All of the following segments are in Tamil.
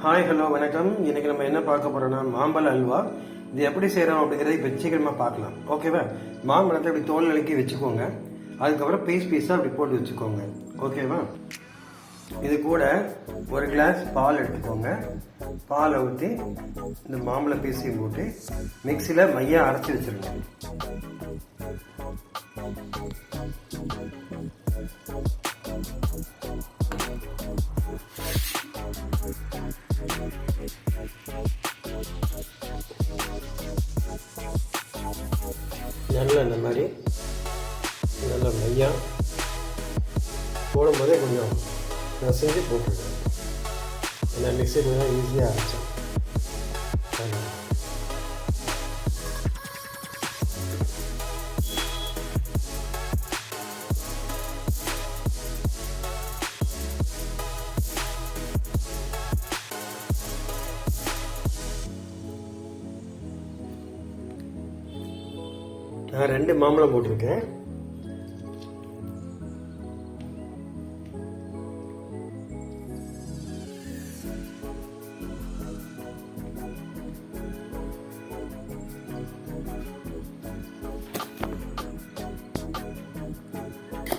ஹாய் ஹலோ வணக்கம். இன்னைக்கு நம்ம என்ன பார்க்க போறோம்னா மாம்பழ அல்வா. இது எப்படி செய்யறோம் அப்படிங்கறத இப்போ சீக்கிரமா பார்க்கலாம். ஓகேவா? மாம்பழத்தை இப்படி தோல் நிலைக்கி வச்சுக்கோங்க. அதுக்கப்புறம் பீஸா அப்படி போட்டு வச்சுக்கோங்க. ஓகேவா? இது கூட ஒரு கிளாஸ் பால் எடுத்துக்கோங்க. பாலை ஊற்றி இந்த மாம்பழ பீஸையும் போட்டு மிக்சியில் மையா அரைச்சி வச்சிருங்க. நல்லா இந்த மாதிரி நல்லா மையா போடும்போதே கொஞ்சம் நசைஞ்சு போட்டுருக்கேன். ஏன்னா மிக்சியில் தான் ஈஸியாக அரைச்சேன். நான் 2 மாம்பழம் போட்டிருக்கேன்.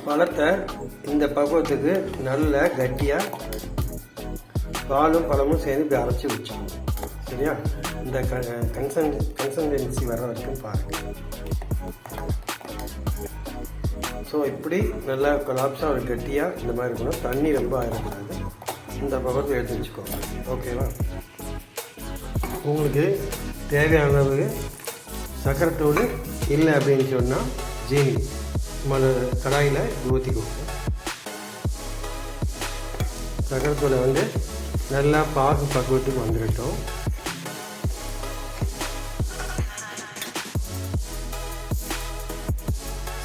பழத்தை இந்த பக்குவத்துக்கு நல்ல கட்டியாக பாலும் பழமும் சேர்ந்து இப்படி அரைச்சி வச்சோம். சரியா? இந்த கன்சன்டென்சி வர வரைக்கும் பாருங்கள். ஸோ இப்படி நல்லா கொலாப்ஸாக ஒரு கட்டியாக இந்த மாதிரி இருக்கணும். தண்ணி ரொம்ப ஆயிடக்கூடாது. இந்த பக்கத்தை எடுத்து வச்சுக்கோங்க. ஓகேவா? உங்களுக்கு தேவையான அளவு சக்கரைத்தூள் இல்லை அப்படின்னு சொன்னால் ஜீனி கடாயில் ஊற்றிக்கோங்க. சக்கரைத்தூளை நல்லா பக்குவத்துக்கு வந்துடட்டும்.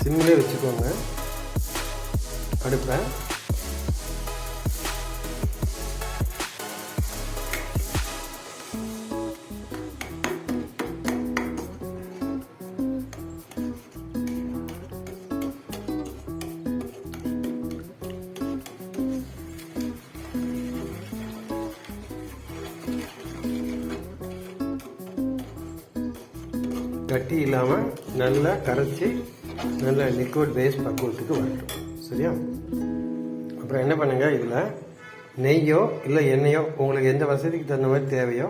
சிம்மிலே வச்சுக்கோங்க அடுப்பை. கட்டி இல்லாமல் நல்லா கரைச்சி நல்ல லிக்விட் பேஸ் பக்குவத்துக்கு வரட்டும். சரியா? அப்புறம் என்ன பண்ணுங்கள், இதில் நெய்யோ இல்லை எண்ணெயோ உங்களுக்கு எந்த வசதிக்கு தகுந்த மாதிரி தேவையோ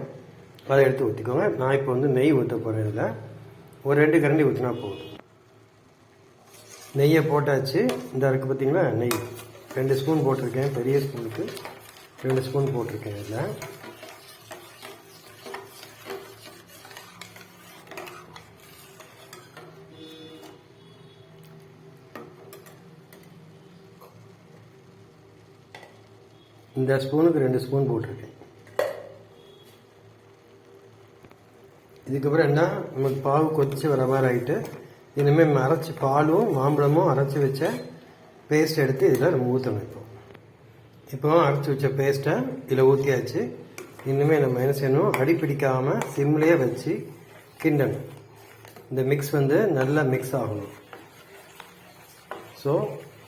அதை எடுத்து ஊற்றிக்கோங்க. நான் இப்போ நெய் ஊற்ற போகிறேன். இதில் ஒரு 2 கரண்டி ஊற்றினா போதும். நெய்யை போட்டாச்சு. இந்த இருக்குது பார்த்தீங்களா, நெய் 2 ஸ்பூன் போட்டிருக்கேன். பெரிய ஸ்பூனுக்கு 2 ஸ்பூன் போட்டிருக்கேன். இதில் இந்த ஸ்பூனுக்கு 2 ஸ்பூன் போட்டிருக்கேன். இதுக்கப்புறம் என்ன, நமக்கு பாவு கொதிச்சு வர மாதிரி ஆகிட்டு இனிமேல் அரைச்சி பாலும் மாம்பழமும் அரைச்சி வச்ச பேஸ்ட் எடுத்து இதில் நம்ம ஊற்றணும். இப்போ அரைச்சி வச்ச பேஸ்ட்டை இதில் ஊற்றியாச்சு. இனிமேல் நம்ம என்ன செய்யணும், அடி பிடிக்காமல் சிம்லேயே வச்சு கிண்டணும். இந்த மிக்ஸ் நல்லா மிக்ஸ் ஆகணும். ஸோ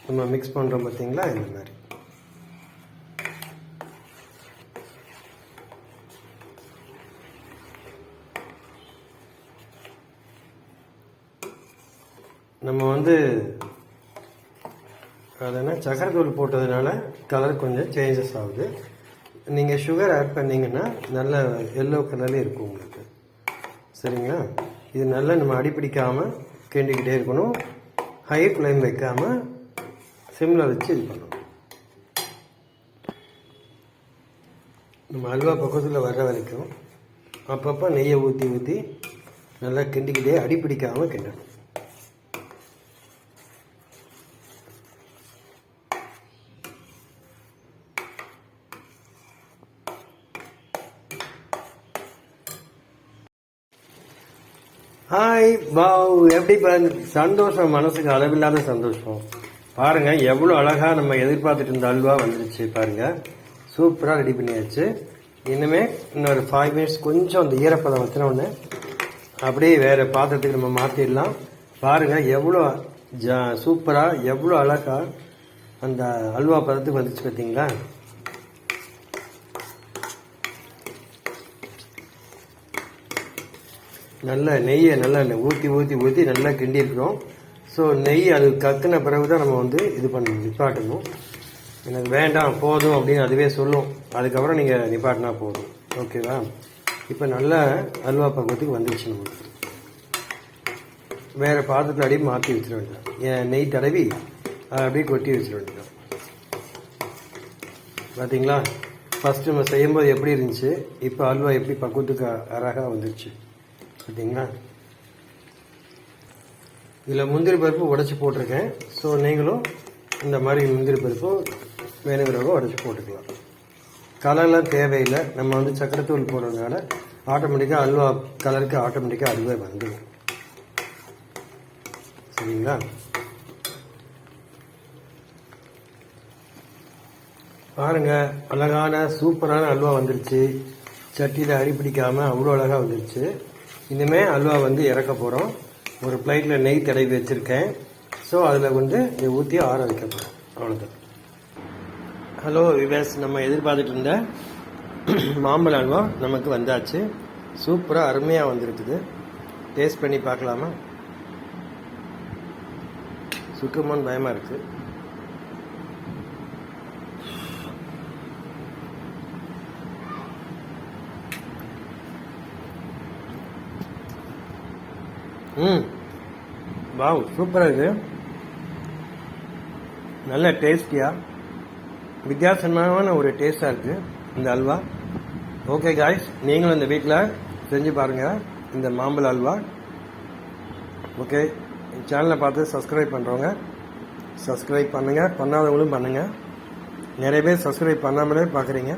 நம்ம மிக்ஸ் பண்ணுறோம் பார்த்தீங்களா, இந்த மாதிரி. நம்ம அது என்ன சக்கரைத்தூள் போட்டதுனால கலர் கொஞ்சம் சேஞ்சஸ் ஆகுது. நீங்கள் சுகர் ஆட் பண்ணிங்கன்னா நல்ல எல்லோ கலர்லேயே இருக்கும் உங்களுக்கு. சரிங்களா? இது நல்லா நம்ம அடிப்பிடிக்காமல் கிண்டிக்கிட்டே இருக்கணும். ஹை ஃப்ளேம் வைக்காமல் சிம்மில் வச்சு இது பண்ணணும். நம்ம அல்வா பக்கத்தில் வர்ற வரைக்கும் அப்பப்போ நெய்யை ஊற்றி நல்லா கிண்டிக்கிட்டே அடிப்பிடிக்காமல் கிண்டணும். ஹாய் பாவ், எப்படி சந்தோஷம், மனசுக்கு அளவில்லாத சந்தோஷம். பாருங்க எவ்வளோ அழகா நம்ம எதிர்பார்த்துட்டு இருந்த அல்வா வந்துருச்சு. பாருங்க, சூப்பராக ரெடி பண்ணியாச்சு. இனிமே இன்னொரு 5 மினிட்ஸ் கொஞ்சம் அந்த ஈரப்பதம் வச்சுன உடனே அப்படியே வேற பாத்திரத்துக்கு நம்ம மாற்றிடலாம். பாருங்க எவ்வளோ சூப்பராக எவ்வளோ அழகா அந்த அல்வா பதத்துக்கு வந்துச்சு பார்த்தீங்களா. நல்லா நெய்யை நல்லா ஊற்றி ஊற்றி ஊற்றி நல்லா கிண்டியிருக்கிறோம். ஸோ நெய் அது கத்துன பிறகு தான் நம்ம வந்து இது பண்ண நிப்பாட்டணும். எனக்கு வேண்டாம் போதும் அப்படின்னு அதுவே சொல்லும். அதுக்கப்புறம் நீங்கள் நிப்பாட்டினா போதும். ஓகேவா? இப்போ நல்லா அல்வா பக்குவத்துக்கு வந்துருச்சு. நமக்கு வேறு பாத்திரத்தில் அப்படியே மாற்றி வச்சிட வேண்டாம். ஏன் நெய் தடவி அப்படியே கொட்டி வச்சிட வேண்டியதான். பார்த்தீங்களா? ஃபஸ்ட்டு நம்ம செய்யும்போது எப்படி இருந்துச்சு, இப்போ அல்வா எப்படி பக்குவத்துக்கு அழகாக வந்துருச்சு. பார்த்தீங்களா? இதில் முந்திரி பருப்பு உடச்சி போட்டிருக்கேன். ஸோ நீங்களும் இந்த மாதிரி முந்திரி பருப்பு வேணுங்கிறவங்க உடச்சி போட்டுக்கலாம். கலர்லாம் தேவையில்லை. நம்ம வந்து சக்கரைத்தூள் போடுறதுனால ஆட்டோமேட்டிக்காக அல்வா கலருக்கு ஆட்டோமேட்டிக்காக அல்வா வந்துடும். சரிங்களா? பாருங்க, அழகான சூப்பரான அல்வா வந்துருச்சு. சட்டியில் அடி பிடிக்காமல் அவ்வளோ அழகாக வந்துருச்சு. இனிமேல் அல்வா வந்து இறக்க போகிறோம். ஒரு பிளேட்டில் நெய் தடவி வச்சுருக்கேன். ஸோ அதில் வந்து ஊற்றி ஆற வைக்க போகிறோம். அவ்வளோதான். ஹலோ விவேஸ், நம்ம எதிர்பார்த்துட்டு இருந்த மாம்பழ அல்வா நமக்கு வந்தாச்சு. சூப்பராக அருமையாக வந்திருக்குது. டேஸ்ட் பண்ணி பார்க்கலாமா? சுக்குமோன்னு பயமாக இருக்குது. வாவ், சூப்பராக இருக்குது. நல்ல டேஸ்டியாக வித்தியாசமான ஒரு டேஸ்டாக இருக்குது இந்த அல்வா. ஓகே காய்ஸ், நீங்களும் இந்த வீட்டில் செஞ்சு பாருங்கள் இந்த மாம்பழ அல்வா. ஓகே, சேனலை பார்த்து சப்ஸ்கிரைப் பண்ணுறவங்க சப்ஸ்கிரைப் பண்ணுங்கள், பண்ணாதவங்களும் பண்ணுங்கள். நிறைய பேர் சப்ஸ்கிரைப் பண்ணாமலே பார்க்குறீங்க.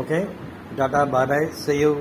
Okay, tata, bye, see you.